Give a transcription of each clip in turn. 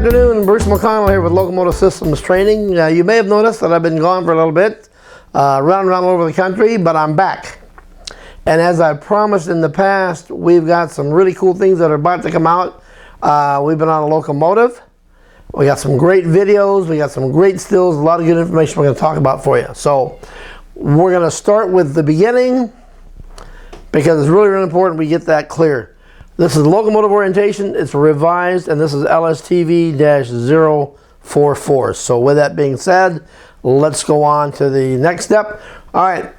afternoon, Bruce McConnell here with Locomotive Systems Training. You may have noticed that I've been gone for a little bit, around all over the country, but I'm back. And as I promised in the past, we've got some really cool things that are about to come out. We've been on a Locomotive. We got some great videos, we got some great stills, a lot of good information we're going to talk about for you. So we're going to start with the beginning because it's really, really important we get that clear. This is locomotive orientation, it's revised, and this is LSTV-045. So with that being said, let's go on to the next step. All right,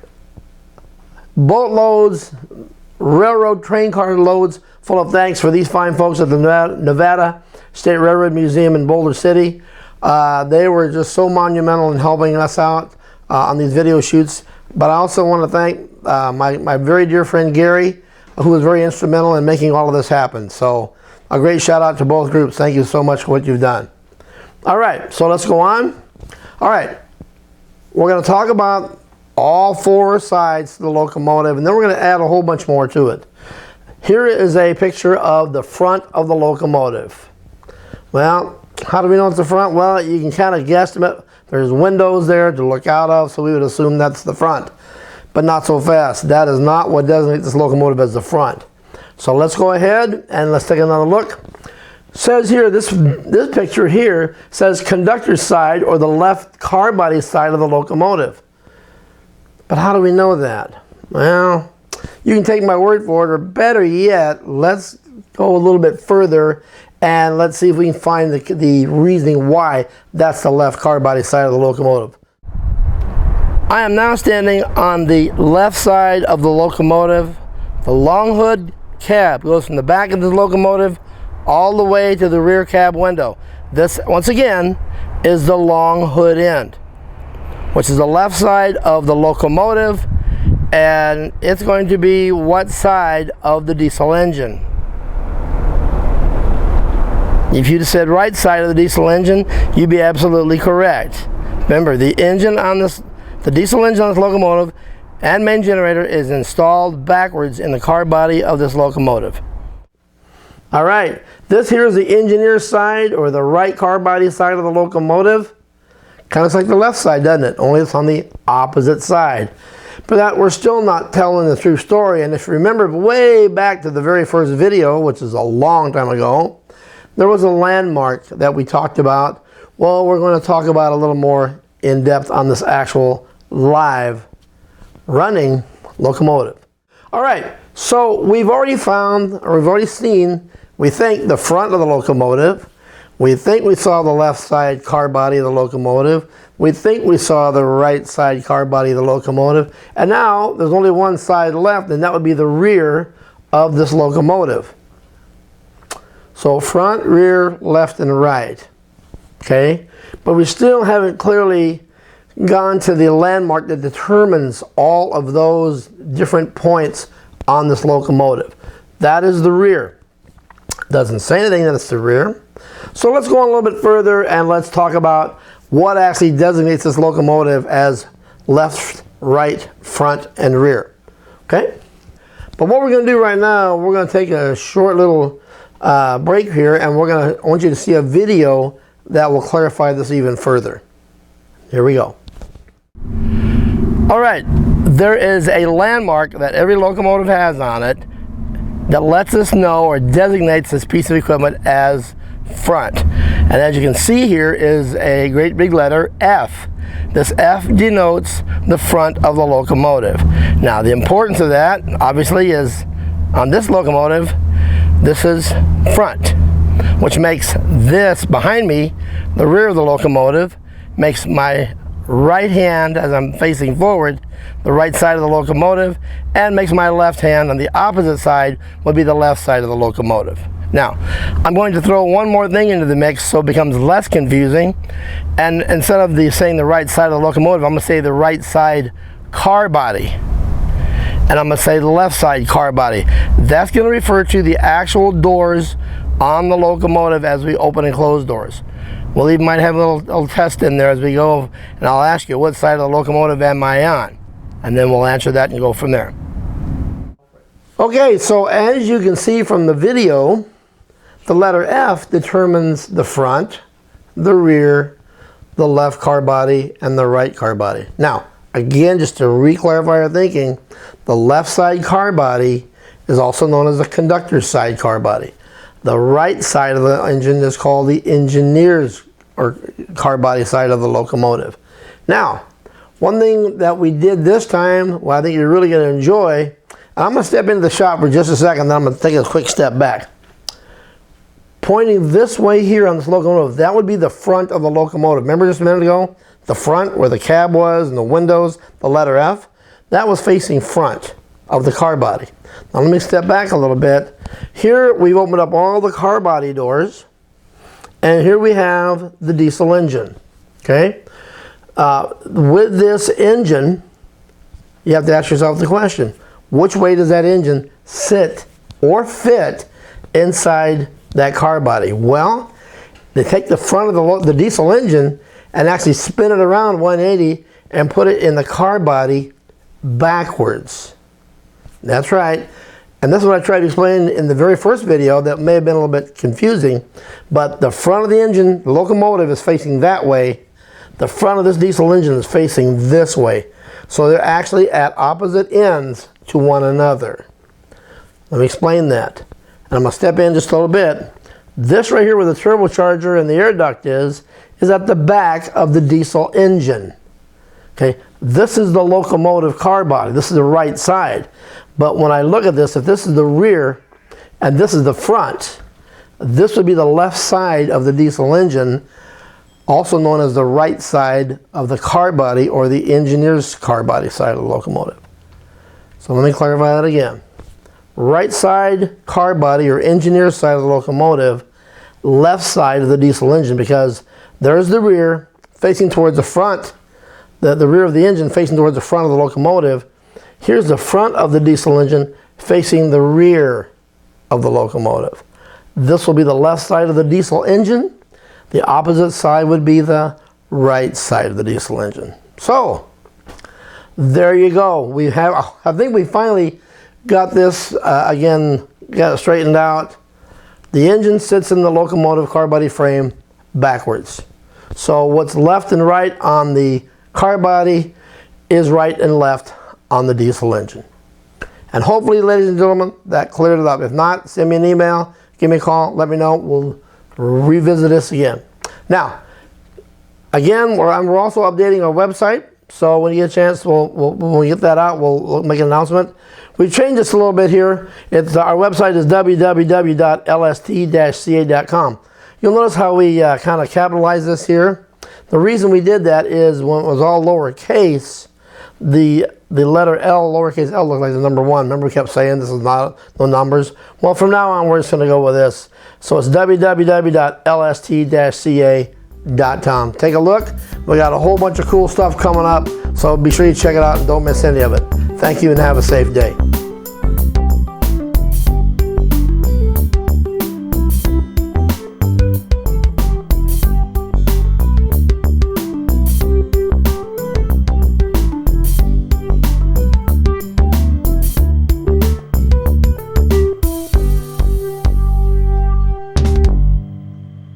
boat loads, railroad train car loads, full of thanks for these fine folks at the Nevada State Railroad Museum in Boulder City. They were just so monumental in helping us out on these video shoots. But I also want to thank my very dear friend Gary, who was very instrumental in making all of this happen. So a great shout out to both groups. Thank you so much for what you've done. All right, so let's go on. All right, we're going to talk about all four sides to the locomotive, and then we're going to add a whole bunch more to it. Here is a picture of the front of the locomotive. Well, how do we know it's the front? Well, you can kind of guesstimate. There's windows there to look out of, so we would assume that's the front. But not so fast. That is not what designates this locomotive as the front. So let's go ahead and let's take another look. It says here, this picture here says conductor's side, or the left car body side of the locomotive. But how do we know that? Well, you can take my word for it, or better yet, let's go a little bit further and let's see if we can find the reasoning why that's the left car body side of the locomotive. I am now standing on the left side of the locomotive. The long hood cab goes from the back of the locomotive all the way to the rear cab window. This, once again, is the long hood end, which is the left side of the locomotive, and it's going to be what side of the diesel engine? If you'd have said right side of the diesel engine, you'd be absolutely correct. Remember, the diesel engine on this locomotive and main generator is installed backwards in the car body of this locomotive. All right, this here is the engineer's side, or the right car body side of the locomotive. Kind of looks like the left side, doesn't it? Only it's on the opposite side. But that, we're still not telling the true story. And if you remember way back to the very first video, which is a long time ago, there was a landmark that we talked about. Well, we're going to talk about a little more in depth on this actual live running locomotive. All right, so we've already found, or we've already seen, we think, the front of the locomotive. We think we saw the left side car body of the locomotive. We think we saw the right side car body of the locomotive. And now there's only one side left, and that would be the rear of this locomotive. So front, rear, left, and right. Okay, but we still haven't clearly gone to the landmark that determines all of those different points on this locomotive. That is the rear. Doesn't say anything that it's the rear. So let's go on a little bit further and let's talk about what actually designates this locomotive as left, right, front, and rear. Okay? But what we're going to do right now, we're going to take a short little break here, and I want you to see a video that will clarify this even further. Here we go. All right, there is a landmark that every locomotive has on it that lets us know or designates this piece of equipment as front. And as you can see here is a great big letter F. This F denotes the front of the locomotive. Now the importance of that obviously is on this locomotive, this is front, which makes this behind me, the rear of the locomotive, makes my right hand, as I'm facing forward, the right side of the locomotive, and makes my left hand on the opposite side would be the left side of the locomotive. Now, I'm going to throw one more thing into the mix so it becomes less confusing, and instead of saying the right side of the locomotive, I'm going to say the right side car body. And I'm going to say the left side car body. That's going to refer to the actual doors on the locomotive as we open and close doors. We'll even might have a little test in there as we go, and I'll ask you, what side of the locomotive am I on? And then we'll answer that and go from there. Okay, so as you can see from the video, The letter F determines the front, the rear, the left car body, and the right car body. Now, again, just to re-clarify our thinking, the left side car body is also known as the conductor's side car body. The right side of the engine is called the engineer's or car body side of the locomotive. Now, one thing that we did this time, well, I think you're really going to enjoy, and I'm going to step into the shop for just a second, then I'm going to take a quick step back. Pointing this way here on this locomotive, that would be the front of the locomotive. Remember just a minute ago? The front where the cab was and the windows, the letter F? That was facing front of the car body. Now let me step back a little bit. Here we've opened up all the car body doors, and here we have the diesel engine. Okay? With this engine, you have to ask yourself the question, which way does that engine sit or fit inside that car body? Well, they take the front of the diesel engine and actually spin it around 180 and put it in the car body backwards. That's right. And this is what I tried to explain in the very first video that may have been a little bit confusing. But the front of the engine, the locomotive, is facing that way. The front of this diesel engine is facing this way. So they're actually at opposite ends to one another. Let me explain that. And I'm going to step in just a little bit. This right here where the turbocharger and the air duct is at the back of the diesel engine. Okay, this is the locomotive car body. This is the right side. But when I look at this, if this is the rear and this is the front, this would be the left side of the diesel engine, also known as the right side of the car body or the engineer's car body side of the locomotive. So let me clarify that again. Right side car body or engineer's side of the locomotive, left side of the diesel engine, because there's the rear facing towards the front, the rear of the engine facing towards the front of the locomotive. Here's the front of the diesel engine facing the rear of the locomotive. This will be the left side of the diesel engine. The opposite side would be the right side of the diesel engine. So, there you go. I think we finally got this, again, got it straightened out. The engine sits in the locomotive car body frame backwards. So what's left and right on the car body is right and left on the diesel engine. And hopefully, ladies and gentlemen, that cleared it up. If not, send me an email, give me a call, let me know. We'll revisit this again. Now, again, we're also updating our website. So when you get a chance, when we get that out, we'll make an announcement. We've changed this a little bit here. Our website is www.lst-ca.com. You'll notice how we kind of capitalize this here. The reason we did that is when it was all lowercase, the letter L, lowercase l, looked like the number 1. Remember we kept saying this is not no numbers? Well, from now on, we're just going to go with this. So it's www.lst-ca.com. Take a look. We got a whole bunch of cool stuff coming up, so be sure you check it out and don't miss any of it. Thank you and have a safe day.